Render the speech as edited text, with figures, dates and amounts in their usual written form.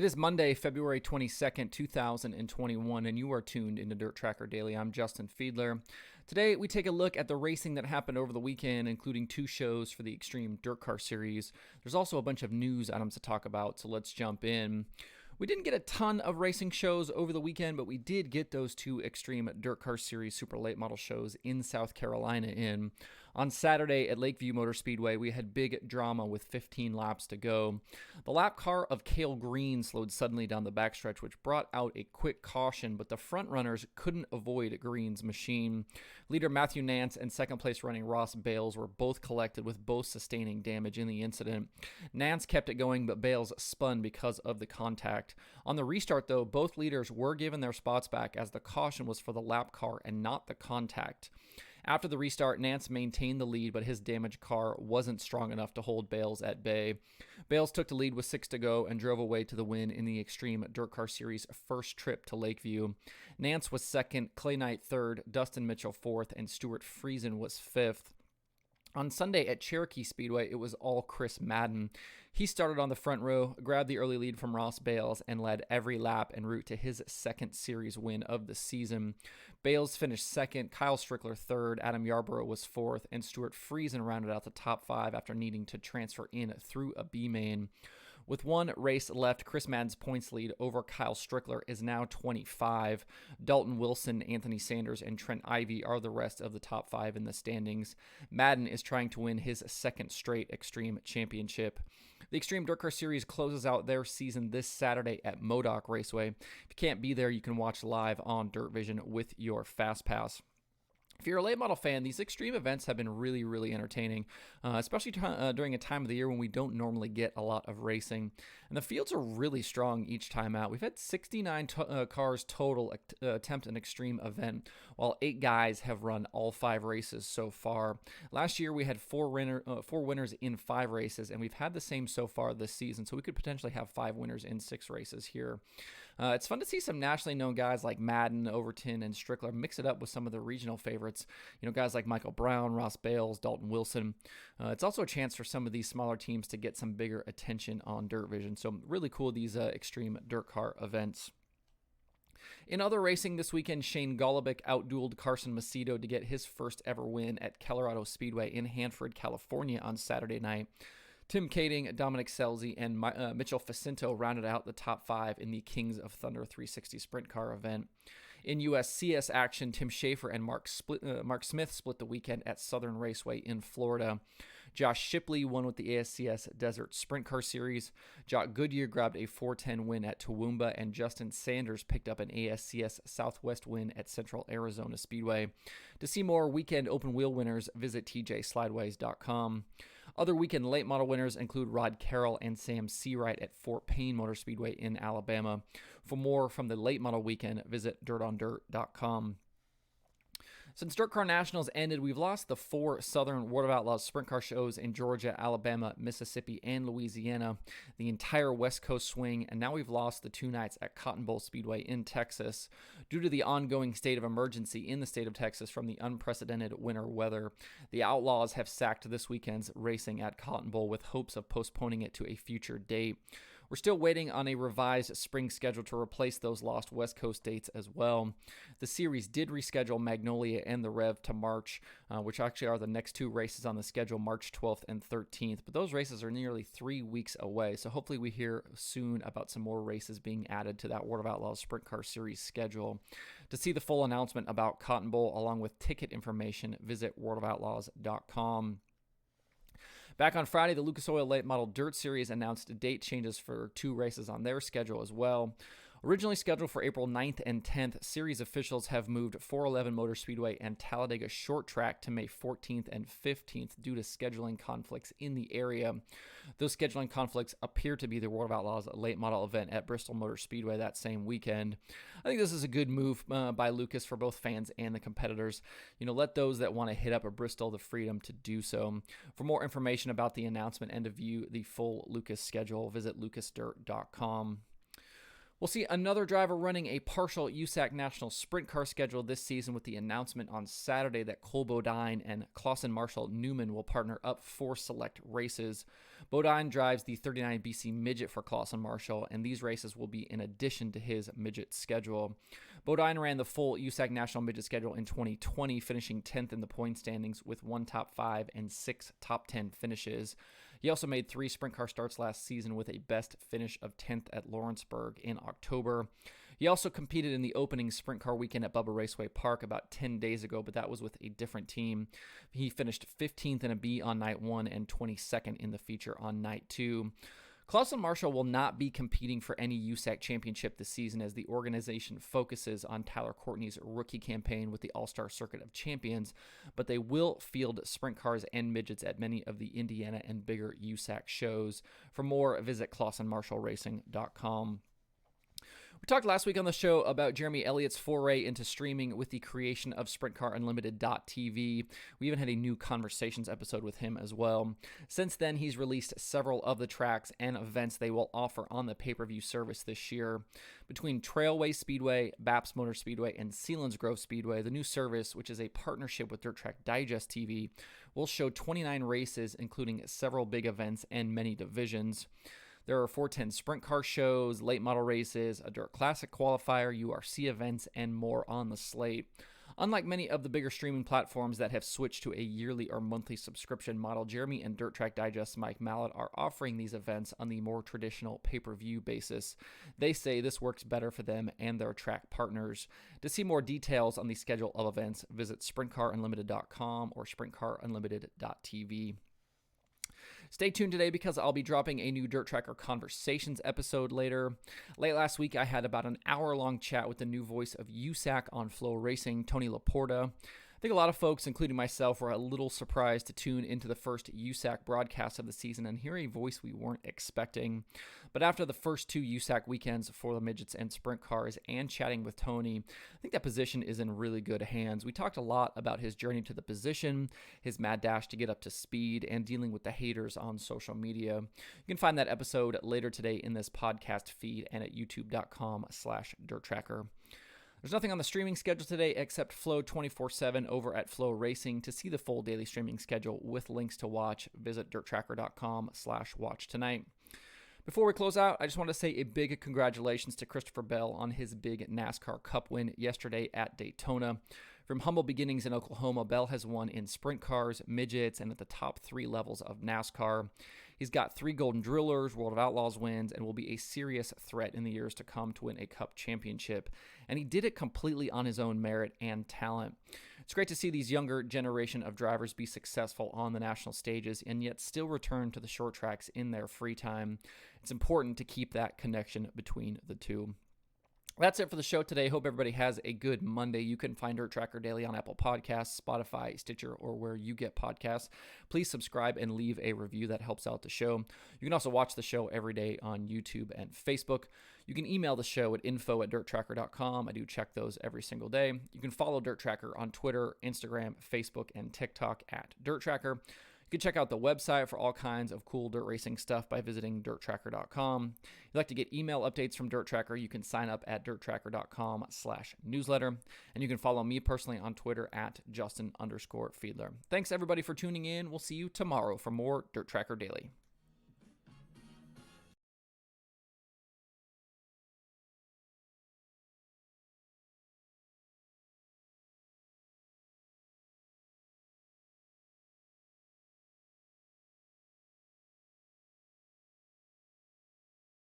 It is Monday, February 22nd, 2021, and you are tuned into DIRTRACKR Daily. I'm Justin Fiedler. Today, we take a look at the racing that happened over the weekend, including 2 shows for the Xtreme DIRTcar Series. There's also a bunch of news items to talk about, so let's jump in. We didn't get a ton of racing shows over the weekend, but we did get those 2 Xtreme DIRTcar Series super late model shows in South Carolina in. On Saturday at Lakeview Motor Speedway, we had big drama with 15 laps to go. The lap car of Cale Green slowed suddenly down the backstretch, which brought out a quick caution, but the front runners couldn't avoid Green's machine. Leader Matthew Nance and second place running Ross Bales were both collected, with both sustaining damage in the incident. Nance kept it going, but Bales spun because of the contact. On the restart, though, both leaders were given their spots back, as the caution was for the lap car and not the contact. After the restart, Nance maintained the lead, but his damaged car wasn't strong enough to hold Bales at bay. Bales took the lead with 6 to go and drove away to the win in the Xtreme DIRTcar Series first trip to Lakeview. Nance was second, Clay Knight third, Dustin Mitchell fourth, and Stuart Friesen was fifth. On Sunday at Cherokee Speedway, it was all Chris Madden. He started on the front row, grabbed the early lead from Ross Bales, and led every lap en route to his second series win of the season. Bales finished second, Kyle Strickler third, Adam Yarborough was fourth, and Stuart Friesen rounded out the top 5 after needing to transfer in through a B-main. With one race left, Chris Madden's points lead over Kyle Strickler is now 25. Dalton Wilson, Anthony Sanders, and Trent Ivey are the rest of the top 5 in the standings. Madden is trying to win his second straight Xtreme Championship. The Xtreme DIRTcar Series closes out their season this Saturday at Modoc Raceway. If you can't be there, you can watch live on Dirt Vision with your Fast Pass. If you're a late model fan, these extreme events have been really entertaining, especially during a time of the year when we don't normally get a lot of racing. And the fields are really strong each time out. We've had 69 cars total attempt an extreme event, while 8 guys have run all 5 races so far. Last year, we had 4 winners in 5 races, and we've had the same so far this season, so we could potentially have 5 winners in 6 races here. It's fun to see some nationally known guys like Madden, Overton, and Strickler mix it up with some of the regional favorites. Guys like Michael Brown, Ross Bales, Dalton Wilson. It's also a chance for some of these smaller teams to get some bigger attention on Dirt Vision. So really cool, these Xtreme DIRTcar events. In other racing this weekend, Shane Golobic outdueled Carson Macedo to get his first ever win at Colorado Speedway in Hanford, California on Saturday night. Tim Kading, Dominic Scelzi, and Mitchell Facinto rounded out the top 5 in the Kings of Thunder 360 Sprint Car event. In USCS action, Tim Schaefer and Mark Smith split the weekend at Southern Raceway in Florida. Josh Shipley won with the ASCS Desert Sprint Car Series. Jock Goodyear grabbed a 410 win at Toowoomba, and Justin Sanders picked up an ASCS Southwest win at Central Arizona Speedway. To see more weekend open wheel winners, visit tjslideways.com. Other weekend late model winners include Rod Carroll and Sam Seawright at Fort Payne Motor Speedway in Alabama. For more from the late model weekend, visit dirtondirt.com. Since DIRTcar Nationals ended, we've lost the 4 Southern World of Outlaws sprint car shows in Georgia, Alabama, Mississippi, and Louisiana, the entire West Coast swing, and now we've lost the 2 nights at Cotton Bowl Speedway in Texas. Due to the ongoing state of emergency in the state of Texas from the unprecedented winter weather, the Outlaws have sacked this weekend's racing at Cotton Bowl with hopes of postponing it to a future date. We're still waiting on a revised spring schedule to replace those lost West Coast dates as well. The series did reschedule Magnolia and the Rev to March, which actually are the next 2 races on the schedule, March 12th and 13th. But those races are nearly 3 weeks away, so hopefully we hear soon about some more races being added to that World of Outlaws Sprint Car Series schedule. To see the full announcement about Cotton Bowl along with ticket information, visit worldofoutlaws.com. Back on Friday, the Lucas Oil Late Model Dirt Series announced date changes for 2 races on their schedule as well. Originally scheduled for April 9th and 10th, series officials have moved 411 Motor Speedway and Talladega Short Track to May 14th and 15th due to scheduling conflicts in the area. Those scheduling conflicts appear to be the World of Outlaws late model event at Bristol Motor Speedway that same weekend. I think this is a good move by Lucas for both fans and the competitors. Let those that want to hit up a Bristol the freedom to do so. For more information about the announcement and to view the full Lucas schedule, visit lucasdirt.com. We'll see another driver running a partial USAC National Sprint Car schedule this season with the announcement on Saturday that Todd Bodine and Clausen Marshall Newman will partner up for select races. Bodine drives the 39 BC Midget for Clausen Marshall, and these races will be in addition to his Midget schedule. Bodine ran the full USAC National Midget schedule in 2020, finishing 10th in the point standings with 1 top 5 and 6 top 10 finishes. He also made 3 sprint car starts last season with a best finish of 10th at Lawrenceburg in October. He also competed in the opening sprint car weekend at Bubba Raceway Park about 10 days ago, but that was with a different team. He finished 15th in a B on night 1 and 22nd in the feature on night 2. Clausen Marshall will not be competing for any USAC championship this season as the organization focuses on Tyler Courtney's rookie campaign with the All-Star Circuit of Champions, but they will field sprint cars and midgets at many of the Indiana and bigger USAC shows. For more, visit ClausenMarshallRacing.com. We talked last week on the show about Jeremy Elliott's foray into streaming with the creation of SprintCarUnlimited.tv. We even had a new Conversations episode with him as well. Since then, he's released several of the tracks and events they will offer on the pay-per-view service this year. Between Trailway Speedway, Baps Motor Speedway, and Selinsgrove Speedway, the new service, which is a partnership with DIRTRACK Digest TV, will show 29 races, including several big events and many divisions. There are 410 sprint car shows, late model races, a Dirt Classic qualifier, URC events, and more on the slate. Unlike many of the bigger streaming platforms that have switched to a yearly or monthly subscription model, Jeremy and DIRTRACK Digest Mike Mallett are offering these events on the more traditional pay-per-view basis. They say this works better for them and their track partners. To see more details on the schedule of events, visit SprintCarUnlimited.com or SprintCarUnlimited.tv. Stay tuned today because I'll be dropping a new Dirt Tracker Conversations episode later. Late last week, I had about an hour-long chat with the new voice of USAC on Flow Racing, Tony Laporta. I think a lot of folks, including myself, were a little surprised to tune into the first USAC broadcast of the season and hear a voice we weren't expecting. But after the first 2 USAC weekends for the midgets and sprint cars and chatting with Tony, I think that position is in really good hands. We talked a lot about his journey to the position, his mad dash to get up to speed, and dealing with the haters on social media. You can find that episode later today in this podcast feed and at youtube.com/DIRTRACKR. There's nothing on the streaming schedule today except Flow 24/7 over at Flow Racing. To see the full daily streaming schedule with links to watch, visit DIRTRACKR.com/watch tonight. Before we close out, I just want to say a big congratulations to Christopher Bell on his big NASCAR Cup win yesterday at Daytona. From humble beginnings in Oklahoma, Bell has won in sprint cars, midgets, and at the top 3 levels of NASCAR. He's got 3 Golden Drillers, World of Outlaws wins, and will be a serious threat in the years to come to win a Cup championship. And he did it completely on his own merit and talent. It's great to see these younger generation of drivers be successful on the national stages and yet still return to the short tracks in their free time. It's important to keep that connection between the two. That's it for the show today. Hope everybody has a good Monday. You can find DIRTRACKR Daily on Apple Podcasts, Spotify, Stitcher, or where you get podcasts. Please subscribe and leave a review. That helps out the show. You can also watch the show every day on YouTube and Facebook. You can email the show at info@dirtracker.com. I do check those every single day. You can follow DIRTRACKR on Twitter, Instagram, Facebook, and TikTok at DIRTRACKR. You can check out the website for all kinds of cool dirt racing stuff by visiting DIRTRACKR.com. If you'd like to get email updates from DIRTRACKR, you can sign up at DIRTRACKR.com/newsletter. And you can follow me personally on Twitter at Justin_Fiedler. Thanks everybody for tuning in. We'll see you tomorrow for more DIRTRACKR Daily.